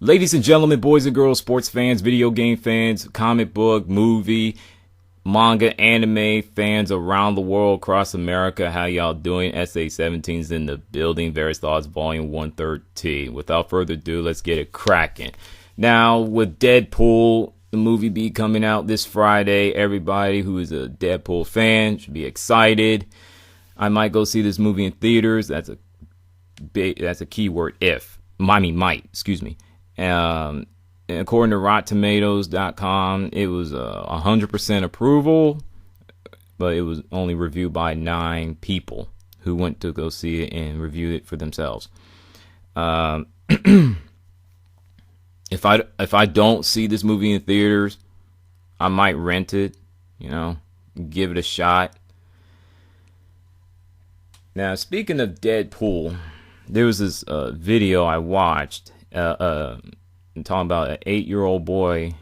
Ladies and gentlemen, boys and girls, sports fans, video game fans, comic book, movie, manga, anime fans around the world, across America, how y'all doing? SA17's in the building. Various Thoughts, Volume 113. Without further ado, let's get it cracking. Now, with Deadpool, the movie be coming out this Friday, everybody who is a Deadpool fan should be excited. I might go see this movie in theaters. That's a keyword if. Excuse me. According to RottenTomatoes.com, it was 100% approval, but it was only reviewed by 9 people who went to go see it and reviewed it for themselves. If I don't see this movie in theaters, I might rent it, give it a shot. Now, speaking of Deadpool, there was this video I watched talking about an 8-year-old boy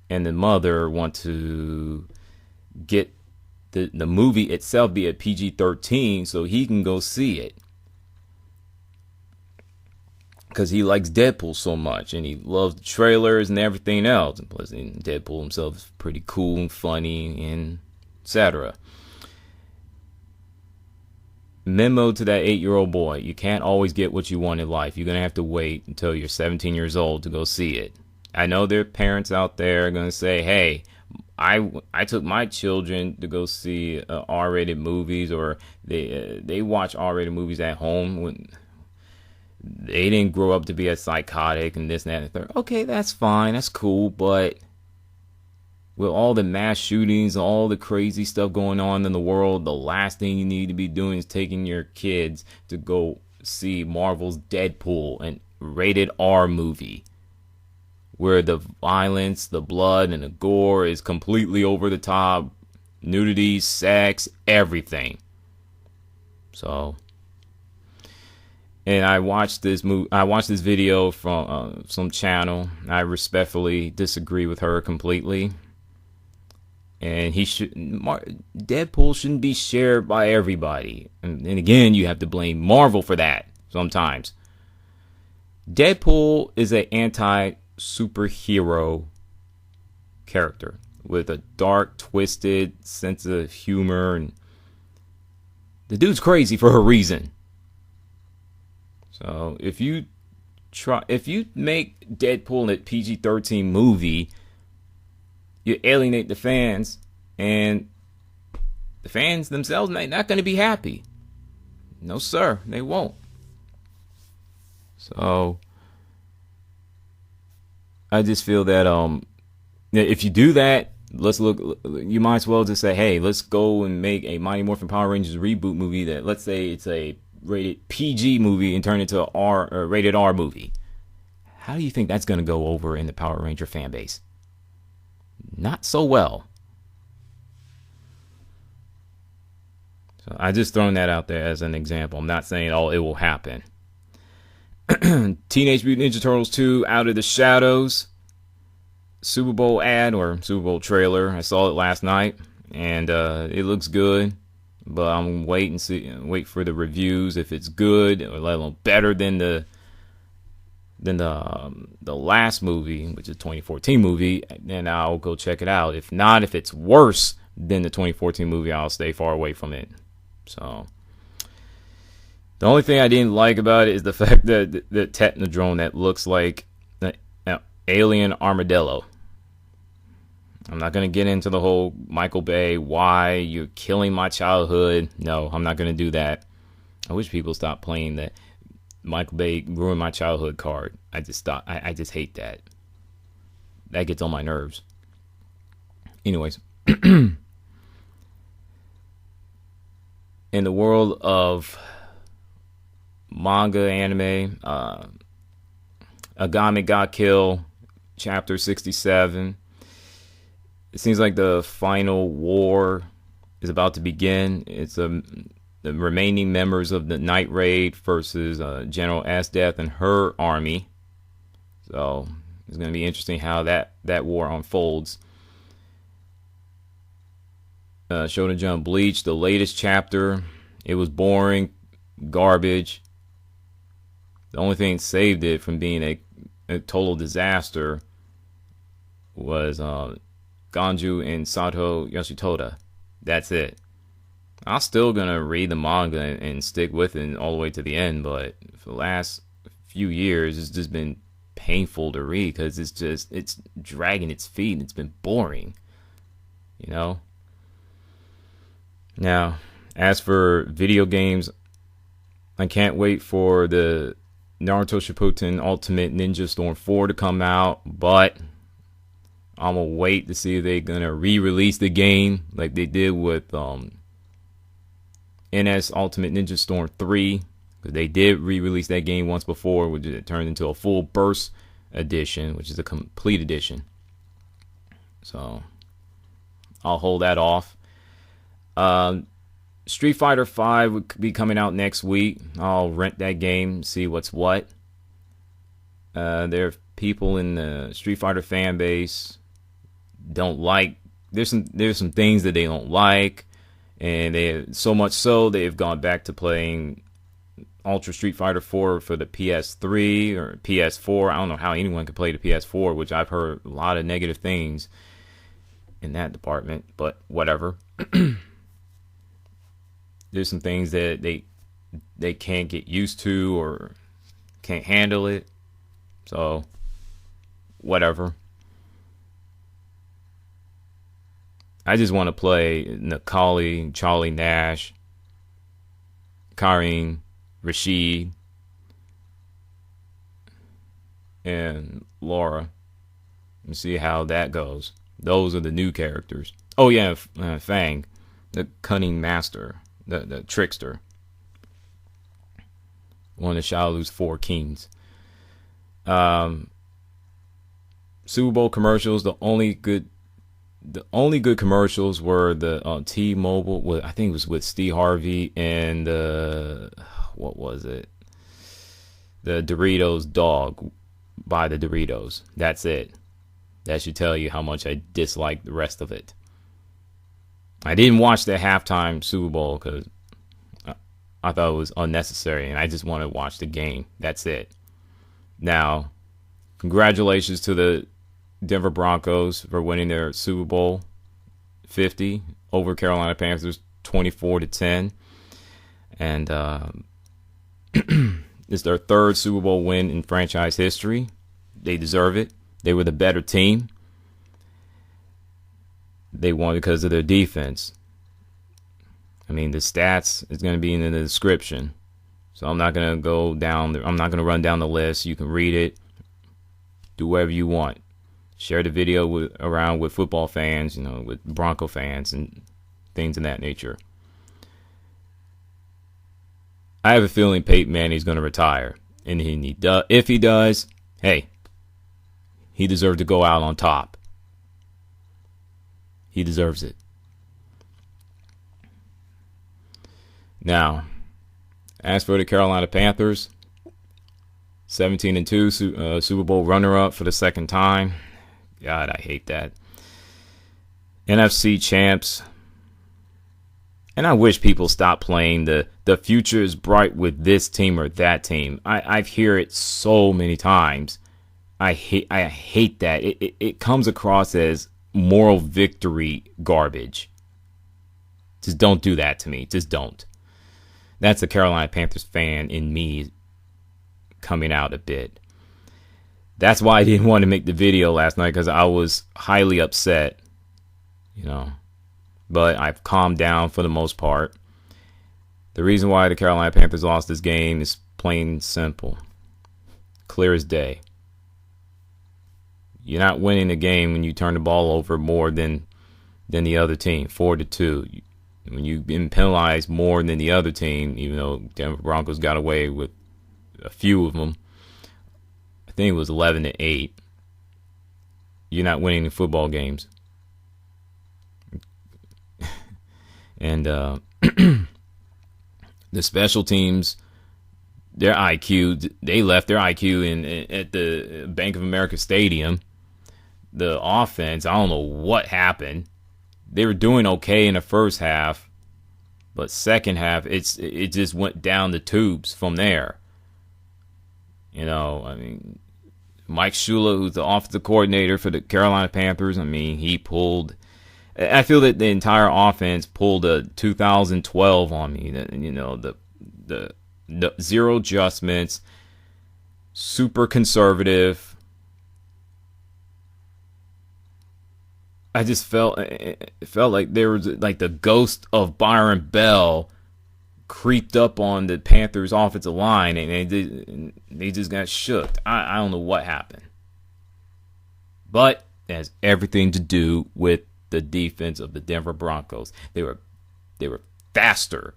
and the mother want to get the movie itself be a PG-13 so he can go see it. Because he likes Deadpool so much and he loves the trailers and everything else. And plus, Deadpool himself is pretty cool and funny and etc. Memo to that 8-year-old boy: you can't always get what you want in life. You're going to have to wait until you're 17 years old to go see it. I know there are parents out there going to say, hey, I took my children to go see R-rated movies, or they watch R-rated movies at home when they didn't grow up to be as psychotic and this and that and the third. Okay, that's fine. That's cool. But with all the mass shootings, all the crazy stuff going on in the world, the last thing you need to be doing is taking your kids to go see Marvel's Deadpool, an rated R movie, where the violence, the blood, and the gore is completely over the top. Nudity, sex, everything. So, and I watched this video from some channel. I respectfully disagree with her completely. And Deadpool shouldn't be shared by everybody. And again, you have to blame Marvel for that sometimes. Deadpool is an anti-superhero character with a dark, twisted sense of humor, and the dude's crazy for a reason. So if you make Deadpool a PG-13 movie, you alienate the fans, and the fans themselves not going to be happy. No, sir, they won't. So I just feel that if you do that, you might as well just say, hey, let's go and make a Mighty Morphin Power Rangers reboot movie that, let's say it's a rated PG movie and turn it into a rated R movie. How do you think that's going to go over in the Power Ranger fan base? Not so well. So I just thrown that out there as an example. I'm not saying it will happen. Teenage Mutant Ninja Turtles 2 Out of the Shadows. Super Bowl ad or Super Bowl trailer. I saw it last night and it looks good. But I'm wait for the reviews if it's good or let alone better than the last movie, which is 2014 movie, then I'll go check it out. If not, if it's worse than the 2014 movie, I'll stay far away from it. So the only thing I didn't like about it is the fact that the Technodrome that looks like an alien armadillo. I'm not going to get into the whole Michael Bay, why you're killing my childhood. No, I'm not going to do that. I wish people stop playing that Michael Bay ruined my childhood card. I just hate that. That gets on my nerves. Anyways. In the world of manga, anime, Agami Got Kill, Chapter 67. It seems like the final war is about to begin. It's the remaining members of the Night Raid versus General Death and her army. So it's going to be interesting how that war unfolds. Shonen Jump Bleach, the latest chapter. It was boring, garbage. The only thing that saved it from being a total disaster was Ganju and Sato Yoshitoda. That's it. I'm still gonna read the manga and stick with it all the way to the end, but for the last few years, it's just been painful to read because it's dragging its feet and it's been boring, you know. Now, as for video games, I can't wait for the Naruto Shippuden Ultimate Ninja Storm 4 to come out, but I'm gonna wait to see if they're gonna re-release the game like they did with NS Ultimate Ninja Storm 3, because they did re-release that game once before, which it turned into a full burst edition, which is a complete edition. So I'll hold that off. Street Fighter 5 would be coming out next week. I'll rent that game, see what's what. There are people in the Street Fighter fan base don't like. There's some things that they don't like, and they so much so they've gone back to playing Ultra Street Fighter 4 for the PS3 or PS4. I don't know how anyone could play the PS4, which I've heard a lot of negative things in that department, but whatever. There's some things that they can't get used to or can't handle it. So, whatever. I just want to play Nakali, Charlie Nash, Karin, Rashid, and Laura, and see how that goes. Those are the new characters. Oh yeah, Fang, the cunning master, the trickster, one of Shaolu's 4 kings. Super Bowl commercials. The only good commercials were the T-Mobile. I think it was with Steve Harvey and what was it? The Doritos dog by the Doritos. That's it. That should tell you how much I dislike the rest of it. I didn't watch the halftime Super Bowl because I thought it was unnecessary, and I just want to watch the game. That's it. Now, congratulations to the Denver Broncos for winning their Super Bowl 50 over Carolina Panthers 24-10. And it's their 3rd Super Bowl win in franchise history. They deserve it. They were the better team. They won because of their defense. I mean, the stats is going to be in the description. So I'm not going to go down. I'm not going to run down the list. You can read it. Do whatever you want. Share the video around with football fans, with Bronco fans and things of that nature. I have a feeling Peyton Manning's going to retire. And if he does, hey, he deserves to go out on top. He deserves it. Now, as for the Carolina Panthers, 17-2 Super Bowl runner-up for the 2nd time. God, I hate that. NFC champs. And I wish people stop playing the future is bright with this team or that team. I've heard it so many times. I hate that. It comes across as moral victory garbage. Just don't do that to me. Just don't. That's the Carolina Panthers fan in me coming out a bit. That's why I didn't want to make the video last night, because I was highly upset, But I've calmed down for the most part. The reason why the Carolina Panthers lost this game is plain simple. Clear as day. You're not winning the game when you turn the ball over more than the other team, 4-2. When you've been penalized more than the other team, even though Denver Broncos got away with a few of them, I think it was 11-8. You're not winning the football games. And the special teams, their IQ, they left their IQ at the Bank of America Stadium. The offense, I don't know what happened. They were doing okay in the first half, but second half, it just went down the tubes from there. I mean, Mike Shula, who's the offensive coordinator for the Carolina Panthers, I mean, he pulled. I feel that the entire offense pulled a 2012 on me. The zero adjustments, super conservative. I just felt like there was like the ghost of Byron Bell creeped up on the Panthers' offensive line, and they just got shook. I don't know what happened, but it has everything to do with the defense of the Denver Broncos. They were faster,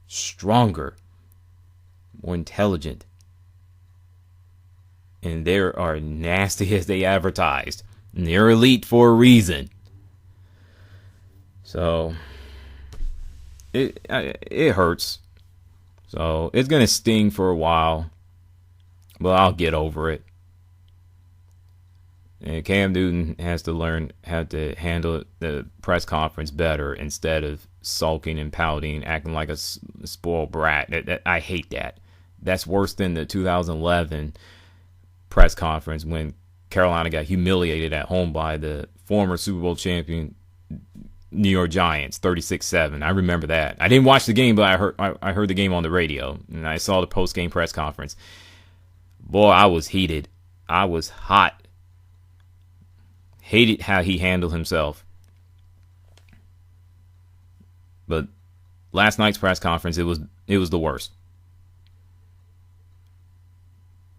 stronger, more intelligent, and they are nasty as they advertised. And they're elite for a reason. So it hurts. So it's gonna sting for a while, but I'll get over it. And Cam Newton has to learn how to handle the press conference better instead of sulking and pouting, acting like a spoiled brat. I hate that. That's worse than the 2011 press conference when Carolina got humiliated at home by the former Super Bowl champion New York Giants, 36-7. I remember that. I didn't watch the game, but I heard the game on the radio, and I saw the post-game press conference. Boy, I was heated. I was hot. Hated how he handled himself. But last night's press conference, it was the worst.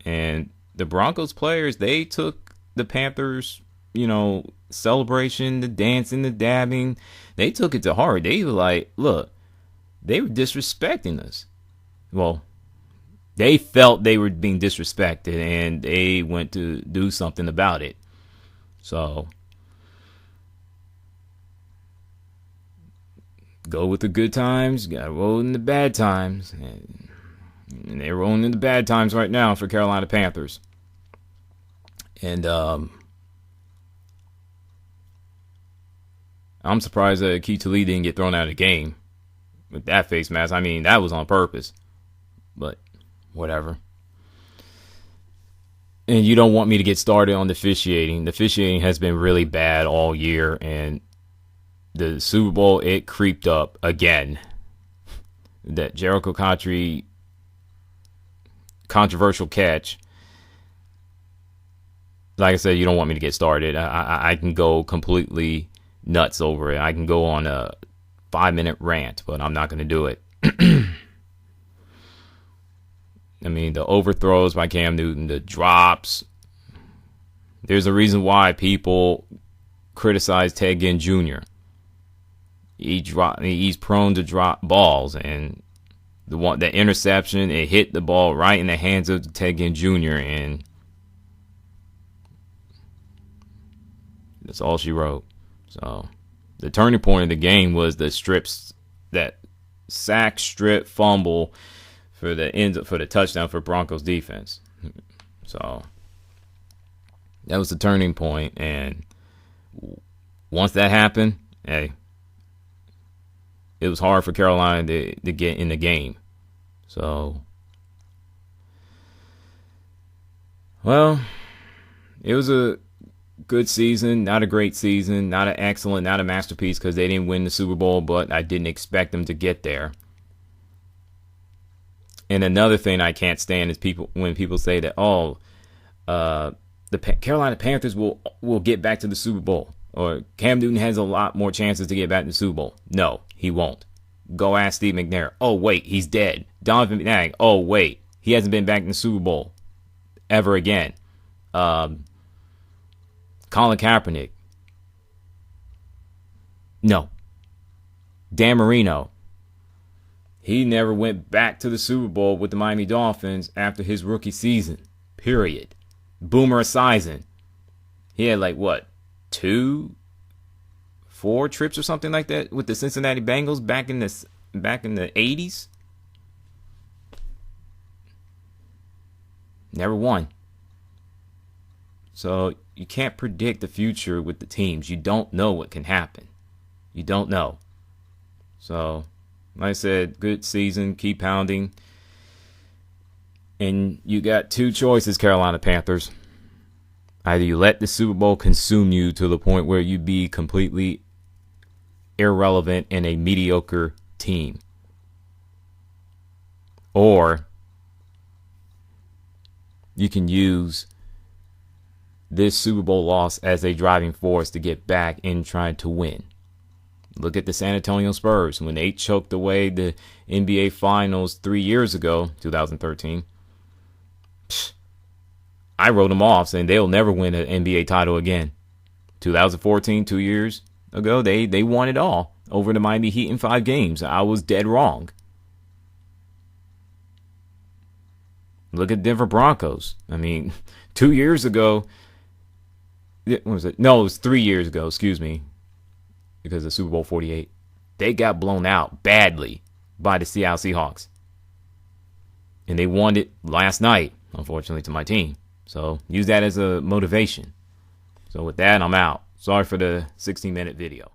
And the Broncos players, they took the Panthers, celebration, the dancing, the dabbing. They took it to heart. They were like, look, they were disrespecting us. Well, they felt they were being disrespected, and they went to do something about it. So, go with the good times, gotta roll in the bad times. And they're rolling in the bad times right now for Carolina Panthers. And I'm surprised that Keith Lee didn't get thrown out of the game with that face mask. I mean, that was on purpose. But whatever. And you don't want me to get started on the officiating. The officiating has been really bad all year. And the Super Bowl, it creeped up again. That Jericho Country controversial catch. Like I said, you don't want me to get started. I can go completely nuts over it. I can go on a 5-minute rant, but I'm not going to do it. I mean, the overthrows by Cam Newton, the drops. There's a reason why people criticize Ted Ginn Jr. He's prone to drop balls, and the interception, it hit the ball right in the hands of Ted Ginn Jr., and that's all she wrote. So the turning point of the game was the strips, that sack, strip, fumble for the touchdown for Broncos defense. So that was the turning point, and once that happened, hey, it was hard for Carolina to get in the game. So, well, it was a good season, not a great season, not an excellent, not a masterpiece because they didn't win the Super Bowl, but I didn't expect them to get there. And another thing I can't stand is when people say that, the Carolina Panthers will get back to the Super Bowl, or Cam Newton has a lot more chances to get back to the Super Bowl. No, he won't. Go ask Steve McNair. Oh, wait, he's dead. Donovan McNabb. Oh, wait, he hasn't been back in the Super Bowl ever again. Colin Kaepernick. No. Dan Marino. He never went back to the Super Bowl with the Miami Dolphins after his rookie season. Period. Boomer Esiason. He had 4 trips or something like that with the Cincinnati Bengals back in the 80s. Never won. So you can't predict the future with the teams. You don't know what can happen. You don't know. So, like I said, good season. Keep pounding. And you got two choices, Carolina Panthers. Either you let the Super Bowl consume you to the point where you be completely irrelevant in a mediocre team, or you can use this Super Bowl loss as a driving force to get back in trying to win. Look at the San Antonio Spurs. When they choked away the NBA Finals 3 years ago, 2013, I wrote them off saying they'll never win an NBA title again. 2014, 2 years ago, they won it all over the Miami Heat in 5 games. I was dead wrong. Look at Denver Broncos. I mean, 2 years ago, what was it? No, it was 3 years ago, excuse me, because of Super Bowl 48. They got blown out badly by the Seattle Seahawks. And they won it last night, unfortunately, to my team. So use that as a motivation. So with that, I'm out. Sorry for the 16-minute video.